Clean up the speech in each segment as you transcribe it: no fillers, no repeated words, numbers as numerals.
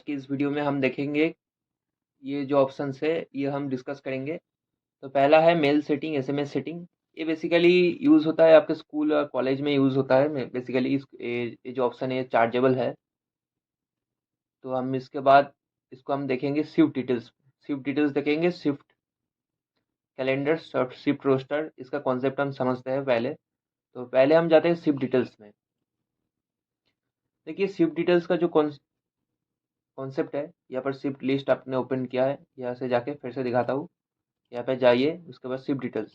की इस वीडियो में हम देखेंगे ये जो ऑप्शंस है ये हम डिस्कस करेंगे। तो पहला है मेल सेटिंग, एसएमएस सेटिंग। ये बेसिकली यूज़ होता है आपके स्कूल और कॉलेज में यूज़ होता है। बेसिकली ये जो ऑप्शन है चार्जेबल है। तो हम इसके बाद इसको हम देखेंगे शिफ्ट डिटेल्स। शिफ्ट डिटेल्स देखेंगे, शिफ्ट कैलेंडर, शिफ्ट रोस्टर, इसका कॉन्सेप्ट हम समझते हैं पहले। तो पहले हम जाते हैं शिफ्ट डिटेल्स में। देखिए शिफ्ट डिटेल्स का जो कॉन्सेप्ट है, यहाँ पर शिफ्ट लिस्ट आपने ओपन किया है, यहाँ से जाके फिर से दिखाता हूँ। यहाँ पे जाइए, उसके बाद शिफ्ट डिटेल्स।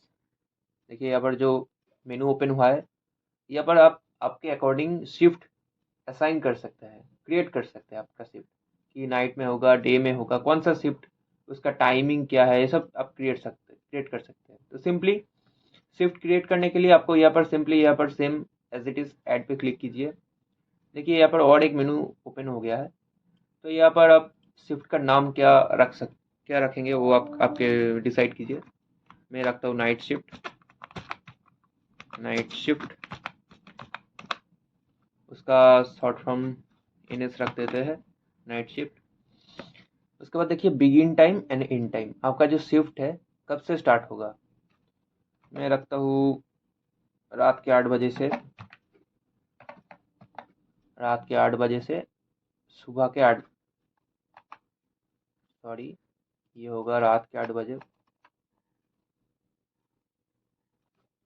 देखिए यहाँ पर जो मेनू ओपन हुआ है, यहाँ पर आप आपके अकॉर्डिंग शिफ्ट असाइन कर सकते हैं, क्रिएट कर सकते हैं आपका शिफ्ट, कि नाइट में होगा, डे में होगा, कौन सा शिफ्ट, उसका टाइमिंग क्या है, ये सब आप क्रिएट कर सकते हैं। तो सिंपली शिफ्ट क्रिएट करने के लिए आपको यहाँ पर सिंपली यहाँ पर same as it is add पे क्लिक कीजिए। देखिए यहाँ पर और एक मेनू ओपन हो गया है। तो यहाँ पर आप शिफ्ट का नाम क्या रखेंगे वो आप आपके डिसाइड कीजिए। मैं रखता हूँ नाइट शिफ्ट। नाइट शिफ्ट, उसका शॉर्ट फॉर्म एनएस रख देते हैं, नाइट शिफ्ट। उसके बाद देखिए begin time and and time, आपका जो शिफ्ट है कब से स्टार्ट होगा। मैं रखता हूँ रात के 8 बजे से, रात के 8 बजे से सुबह के 8, सॉरी, ये होगा रात के 8 बजे,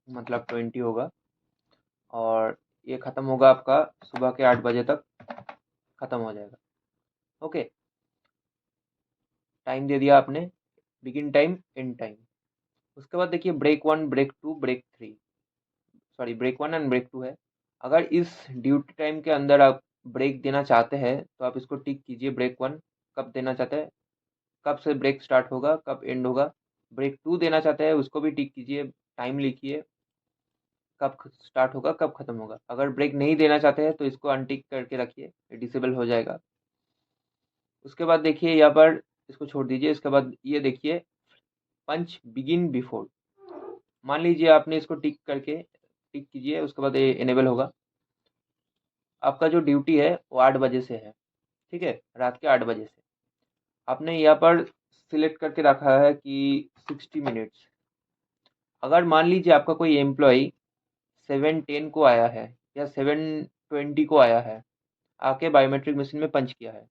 मतलब 20 होगा। और ये ख़त्म होगा आपका सुबह के 8 बजे तक ख़त्म हो जाएगा। ओके, टाइम दे दिया आपने, बिगिन टाइम, एंड टाइम। उसके बाद देखिए break 1, break 2, break 3, sorry break 1 and break 2 है। अगर इस ड्यूटी टाइम के अंदर आप ब्रेक देना चाहते हैं तो आप इसको टिक कीजिए, ब्रेक 1 कब देना चाहते हैं, कब से ब्रेक स्टार्ट होगा, कब एंड होगा। ब्रेक 2 देना चाहते हैं, उसको भी टिक कीजिए, टाइम लिखिए, कब स्टार्ट होगा, कब खत्म होगा। अगर ब्रेक नहीं देना चाहते हैं तो इसको अनटिक करके रखिए, डिसेबल हो जाएगा। उसके बाद देखिए यहाँ पर इसको छोड़ दीजिए। इसके बाद ये देखिए पंच बिगिन बिफोर, मान लीजिए आपने इसको टिक कीजिए, उसके बाद ये इनेबल होगा। आपका जो ड्यूटी है वो 8 बजे से है, ठीक है, रात के 8 बजे से। आपने यहाँ पर सिलेक्ट करके रखा है कि 60 मिनट्स। अगर मान लीजिए आपका कोई एम्प्लॉय 7:10 को आया है या 7:20 को आया है, आके बायोमेट्रिक मशीन में पंच किया है,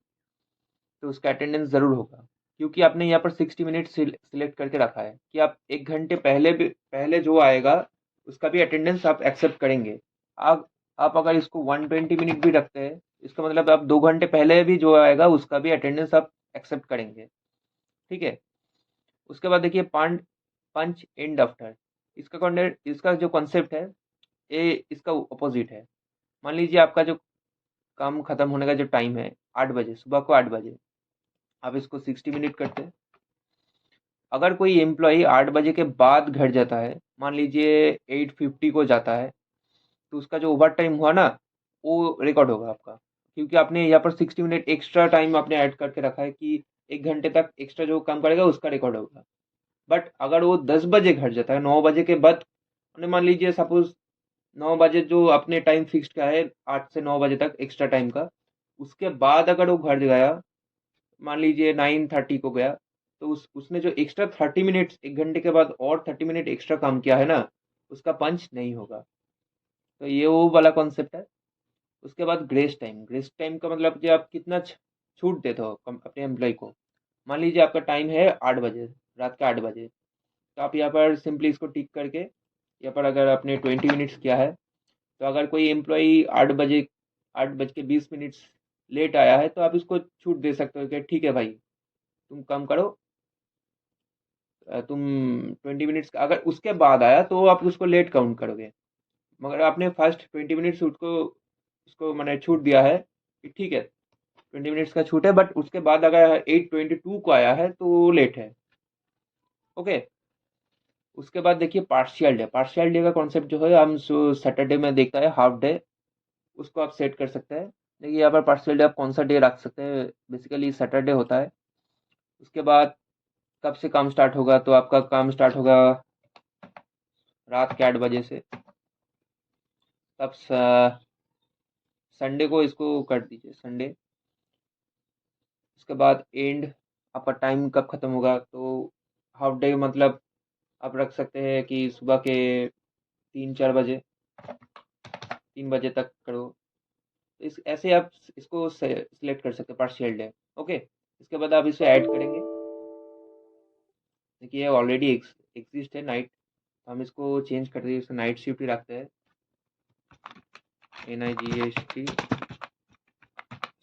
तो उसका अटेंडेंस ज़रूर होगा, क्योंकि आपने यहाँ पर 60 मिनट सिलेक्ट करके रखा है कि आप 1 घंटे पहले जो आएगा उसका भी अटेंडेंस आप एक्सेप्ट करेंगे। आप आप अगर इसको 120 मिनट भी रखते हैं, इसका मतलब आप 2 घंटे पहले भी जो आएगा उसका भी अटेंडेंस आप एक्सेप्ट करेंगे, ठीक है। उसके बाद देखिए पंच एंड आफ्टर, इसका जो कॉन्सेप्ट है ये इसका अपोजिट है। मान लीजिए आपका जो काम खत्म होने का जो टाइम है 8 बजे, सुबह को 8 बजे, आप इसको 60 मिनट करते हैं। अगर कोई एम्प्लॉई 8 बजे के बाद घर जाता है, मान लीजिए 8:50 को जाता है, तो उसका जो ओवर टाइम हुआ ना वो रिकॉर्ड होगा आपका, क्योंकि आपने यहाँ पर 60 मिनट एक्स्ट्रा टाइम आपने ऐड करके रखा है कि 1 घंटे तक एक्स्ट्रा जो काम करेगा उसका रिकॉर्ड होगा। बट अगर वो 10 बजे घर जाता है, 9 बजे के बाद, मान लीजिए सपोज 9 बजे जो आपने टाइम फिक्स किया है 8 से 9 बजे तक एक्स्ट्रा टाइम का, उसके बाद अगर वो घर गया, मान लीजिए 9:30 को गया, तो उसने जो एक्स्ट्रा 30 मिनट्स, 1 घंटे के बाद और 30 मिनट एक्स्ट्रा काम किया है ना, उसका पंच नहीं होगा। तो ये वो वाला कॉन्सेप्ट है। उसके बाद ग्रेस टाइम का मतलब कि आप कितना छूट देते हो अपने एम्प्लॉय को। मान लीजिए आपका टाइम है 8 बजे, रात के 8 बजे, तो आप यहाँ पर सिंपली इसको टिक करके यहाँ पर अगर आपने 20 मिनट्स किया है, तो अगर कोई एम्प्लॉई 8 बजे, 8:20 लेट आया है, तो आप इसको छूट दे सकते हो कि ठीक है भाई, तुम कम करो, तुम 20 मिनट्स अगर उसके बाद आया तो आप उसको लेट काउंट करोगे। मगर आपने फर्स्ट 20 मिनट्स उसको मैंने छूट दिया है कि ठीक है 20 मिनट्स का छूट है, बट उसके बाद अगर 8:22 को आया है तो वो लेट है। ओके। उसके बाद देखिए पार्शियल डे का कॉन्सेप्ट जो है, हम सैटरडे में देखता है हाफ डे, उसको आप सेट कर सकते हैं। देखिए यहाँ पर पार्शियल डे आप कौन सा डे रख सकते हैं, बेसिकली सैटरडे होता है। उसके बाद कब से काम स्टार्ट होगा, तो आपका काम स्टार्ट होगा रात के 8 बजे से। तब संडे को इसको कर दीजिए, संडे, उसके बाद एंड, आपका टाइम कब ख़त्म होगा, तो हाफ डे मतलब आप रख सकते हैं कि सुबह के 3-4 बजे, 3 बजे तक करो। तो इस ऐसे आप इसको सिलेक्ट कर सकते हैं पार्शियल डे। ओके, इसके बाद आप इसे ऐड करेंगे। देखिए ये ऑलरेडी एग्जिस्ट है नाइट, तो हम इसको चेंज कर दिए, इसे नाइट शिफ्ट ही रखते हैं, NIGST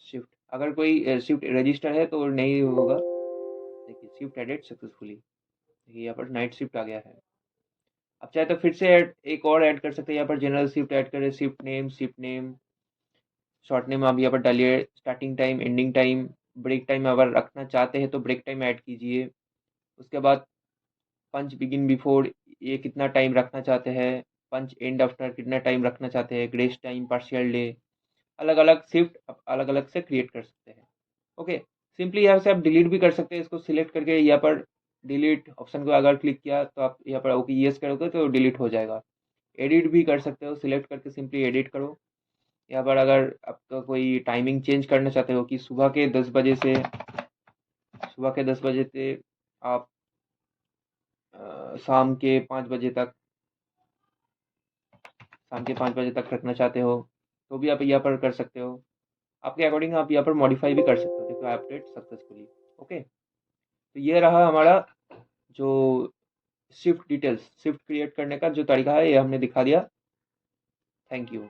शिफ्ट। अगर कोई शिफ्ट रजिस्टर है तो नहीं होगा। देखिए शिफ्ट एडेड सक्सेसफुली, देखिए यहाँ पर नाइट शिफ्ट आ गया है। अब चाहे तो फिर से एक और ऐड कर सकते हैं, यहाँ पर जनरल शिफ्ट ऐड करें, शिफ्ट नेम, शॉर्ट नेम आप यहाँ पर डालिए, starting time, ending time, break time अगर रखना चाहते हैं तो ब्रेक टाइम ऐड कीजिए। उसके बाद पंच बिगिन बिफोर, ये कितना टाइम रखना चाहते हैं, पंच एंड आफ्टर कितना टाइम रखना चाहते हैं, ग्रेस टाइम, पार्शियल डे, अलग अलग शिफ्ट आप अलग अलग से क्रिएट कर सकते हैं। ओके, सिंपली यहाँ से आप डिलीट भी कर सकते हैं, इसको सिलेक्ट करके यहाँ पर डिलीट ऑप्शन को अगर क्लिक किया तो आप यहाँ पर ओके यस करोगे तो डिलीट हो जाएगा। एडिट भी कर सकते हो, सिलेक्ट करके सिंपली एडिट करो। यहाँ पर अगर आपका कोई टाइमिंग चेंज करना चाहते हो कि सुबह के 10 बजे से आप शाम के 5 बजे तक, रखना चाहते हो, तो भी आप यहाँ पर कर सकते हो। आपके अकॉर्डिंग आप यहाँ पर मॉडिफाई भी कर सकते हो। देखो अपडेट सक्सेसफुली। ओके, तो ये रहा हमारा जो शिफ्ट क्रिएट करने का जो तरीका है, ये हमने दिखा दिया। Thank you.